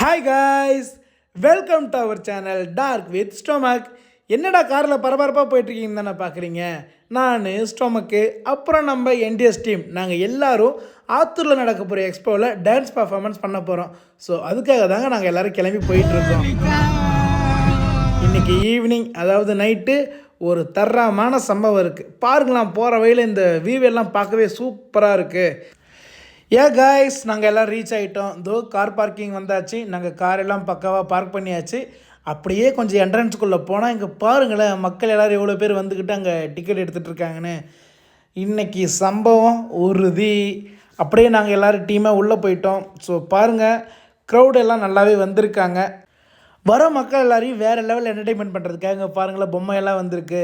Hi guys, welcome to our channel talk with stomach. என்னடா காரில் பரபரப்பாக போயிட்டுருக்கீங்கன்னு தானே பார்க்குறீங்க. நான் ஸ்டொமக்கு, அப்புறம் நம்ம என்டிஎஸ் டீம், நாங்கள் எல்லோரும் ஆத்தூரில் நடக்க போகிற எக்ஸ்போவில் டான்ஸ் பர்ஃபார்மன்ஸ் பண்ண போகிறோம். ஸோ அதுக்காக தாங்க நாங்கள் எல்லோரும் கிளம்பி போயிட்டுருக்கோம். இன்றைக்கி ஈவினிங், அதாவது நைட்டு, ஒரு தரமான சம்பவம் இருக்குது. பாருங்களாம், போகிற வழியில் இந்த வியூவெல்லாம் பார்க்கவே சூப்பராக இருக்குது. காய்ஸ், நாங்கள் எல்லாம் ரீச் ஆகிட்டோம். இதோ கார் பார்க்கிங் வந்தாச்சு. நாங்கள் காரெல்லாம் பக்காவாக பார்க் பண்ணியாச்சு. அப்படியே கொஞ்சம் என்ட்ரன்ஸுக்குள்ளே போனால் இங்கே பாருங்களேன், மக்கள் எல்லோரும் எவ்வளோ பேர் வந்துக்கிட்டு அங்கே டிக்கெட் எடுத்துகிட்டு இருக்காங்கன்னு. இன்றைக்கி சம்பவம் உறுதி. அப்படியே நாங்கள் எல்லோரும் டீமாக உள்ளே போயிட்டோம். ஸோ பாருங்கள், க்ரௌட் எல்லாம் நல்லாவே வந்திருக்காங்க. வர மக்கள் எல்லாரையும் வேறு லெவல் என்டர்டெயின்மெண்ட் பண்ணுறதுக்காக இங்கே பாருங்களேன், பொம்மையெல்லாம் வந்திருக்கு.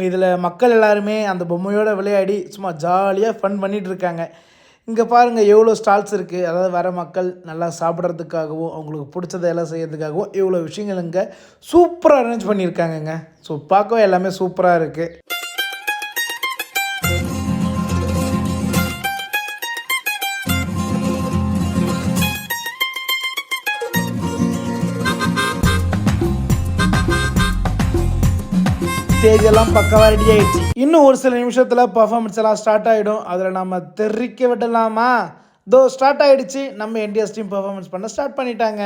இதில் மக்கள் எல்லாருமே அந்த பொம்மையோடு விளையாடி சும்மா ஜாலியாக ஃபன் பண்ணிகிட்டு இருக்காங்க. இங்கே பாருங்கள் எவ்வளோ ஸ்டால்ஸ் இருக்குது. அதாவது வர மக்கள் நல்லா சாப்பிட்றதுக்காகவும் அவங்களுக்கு பிடிச்சதெல்லாம் செய்கிறதுக்காகவும் இவ்வளோ விஷயங்கள் இங்கே சூப்பராக அரேஞ்ச் பண்ணியிருக்காங்கங்க. ஸோ பார்க்கவே எல்லாமே சூப்பராக இருக்குது. ஸ்டேஜ் எல்லாம் பக்கவாக ரெடி ஆகிடுச்சு. இன்னும் ஒரு சில நிமிஷத்தில் பர்ஃபார்மன்ஸ் எல்லாம் ஸ்டார்ட் ஆகிடும். அதில் நம்ம தெரிக்க விடலாமா? தோ ஸ்டார்ட் ஆகிடுச்சு. நம்ம என்டிஎஸ் டீம் பர்ஃபார்மன்ஸ் பண்ண ஸ்டார்ட் பண்ணிட்டாங்க.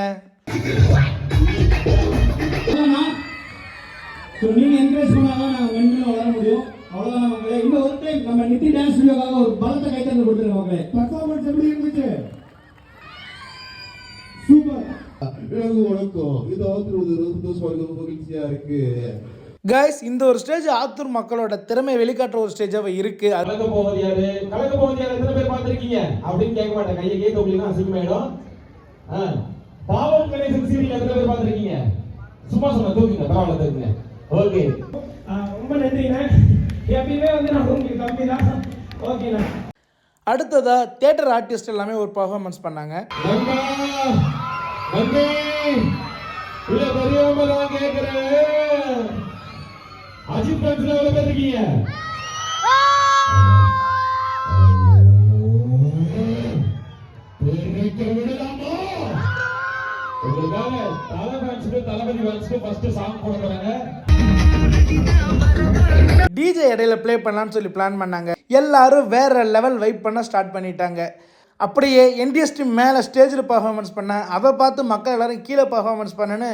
நீங்கள் என்கரேஜ் பண்ணாதான் நாங்கள் மென்மேலும் வளர முடியும். அவ்வளோதான் மக்களே. இந்த ஒரு டைம் நம்ம நித்தி டான்ஸ் வீடியோக்காக ஒரு பலத்தை கைத்தந்து கொடுத்துருங்க மக்களே. பர்ஃபார்மன்ஸ் எப்படி இருந்துச்சு? சூப்பர். வணக்கம். இது ஆத்தூர் மகிழ்ச்சியாக இருக்கு. கைஸ், இந்த ஒரு ஸ்டேஜ் ஆத்தூர் மக்களோட திறமை வெளிக்காட்டுற ஒரு ஸ்டேஜாக இருக்கு. கலக்க போவது யாரு எத்தனை பேர் பார்த்துருக்கீங்க அப்படின்னு கேட்க மாட்டேன். கையை கேட்க உங்களுக்கு அசிங்கமாயிடும். பாவம் கணேசன் சீரியல் எத்தனை பேர் பார்த்துருக்கீங்க? சும்மா சொன்ன தூக்குங்க, பரவாயில்ல தூக்குங்க. ஓகே, ரொம்ப நன்றிண்ணா. எப்பயுமே நான் உங்களுக்கு கம்மி தான். ஓகேண்ணா. அடுத்ததா தியேட்டர் ஆர்டிஸ்ட் எல்லாமே ஒரு பர்ஃபார்மன்ஸ் பண்ணாங்க. அஜித் பன்ஸ்ல எவ்வளவு பேர் இருக்கீங்க? டிஜே இடையில ப்ளே பண்ணலான்னு சொல்லி பிளான் பண்ணாங்க. எல்லாரும் வேற லெவல் வைப் பண்ண ஸ்டார்ட் பண்ணிட்டாங்க. அப்படியே என்டிஎஸ் டீம் மேலே ஸ்டேஜில் பர்ஃபார்மன்ஸ் பண்ண, அதை பார்த்து மக்கள் எல்லோரும் கீழே பர்ஃபார்மன்ஸ் பண்ணேன்னு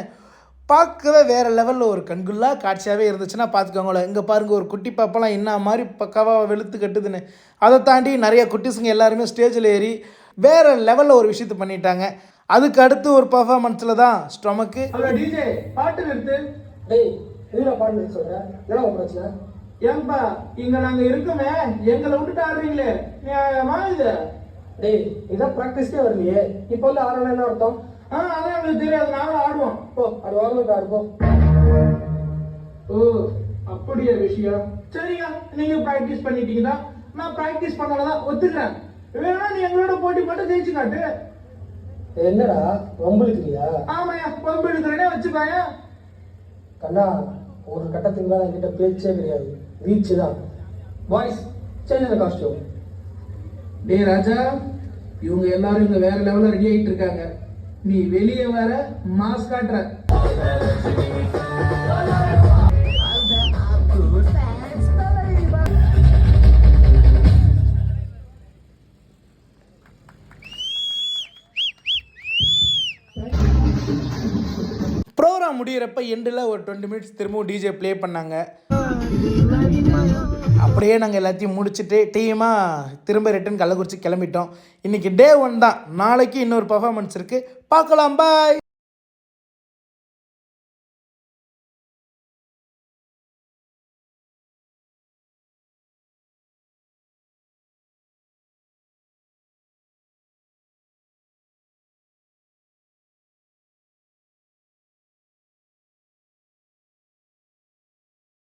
பார்க்கவே வேறு லெவலில் ஒரு கண்குள்ளா காட்சியாகவே இருந்துச்சுன்னா பார்த்துக்கோங்களேன். இங்கே பாருங்கள், ஒரு குட்டி பாப்பெல்லாம் என்ன மாதிரி பக்காவாக வெளுத்து கட்டுதுன்னு. அதை தாண்டி நிறைய குட்டிஸுங்க எல்லாருமே ஸ்டேஜில் ஏறி வேறு லெவலில் ஒரு விஷயத்த பண்ணிட்டாங்க. அதுக்கு அடுத்து ஒரு பர்ஃபார்மன்ஸில் தான் ஸ்டொமக்கு டிஜே பாட்டு நிறுத்து. டேய், எதுல பாட்டு நிறுத்த சொல்கிறேன்? என்ன பிரச்சனை? ஏன்பா இங்கே நாங்கள் இருக்கோமே, எங்களை விட்டுட்டு ஆடுறீங்களே, இது? டேய், இதான் ப்ராக்டிஸ்க்கே வரலையே, இப்போ வந்து ஆடணும் என்ன அர்த்தம்? அதான் எங்களுக்கு தெரியாது, நாங்களும் ஆடுவோம். போ, அது வாங்க ஆடுவோம். ஓ, அப்படியே விஷயம். சரிங்க, நீங்க ப்ராக்டிஸ் பண்ணிட்டீங்கன்னா நான் ப்ராக்டிஸ் பண்ணதான் ஒத்துக்கிறேன். வேணா நீ எங்களோட போட்டி மட்டும் ஜெயிச்சு காட்டு. என்னடா வம்புழுக்கிறியா? ஆமாயா, வம்பு எடுக்கிறேனே வச்சுப்பாங்க. கண்ணா, ஒரு கட்டத்துக்கு மேல என்கிட்ட பேச்சே கிடையாது, ரீச் தான். Voice change the costume. டே ராஜா, இவங்க எல்லாரும் இங்க வேற லெவல்ல ரெடி ஆயிட்டு இருக்காங்க. நீ வெளியே வர மாஸ் காட்டுற. ப்ரோக்ராம் முடிகிறப்ப எண்டில் ஒரு 20 மினிட்ஸ் திரும்பவும் டிஜே ப்ளே பண்ணாங்க. அப்படியே நாங்கள் எல்லாத்தையும் முடிச்சுட்டு டீமாக திரும்ப ரிட்டன் கள்ளக்குறிச்சி கிளம்பிட்டோம். இன்றைக்கி டே 1 தான். நாளைக்கு இன்னொரு பர்ஃபார்மன்ஸ் இருக்குது. பார்க்கலாம், பாய்.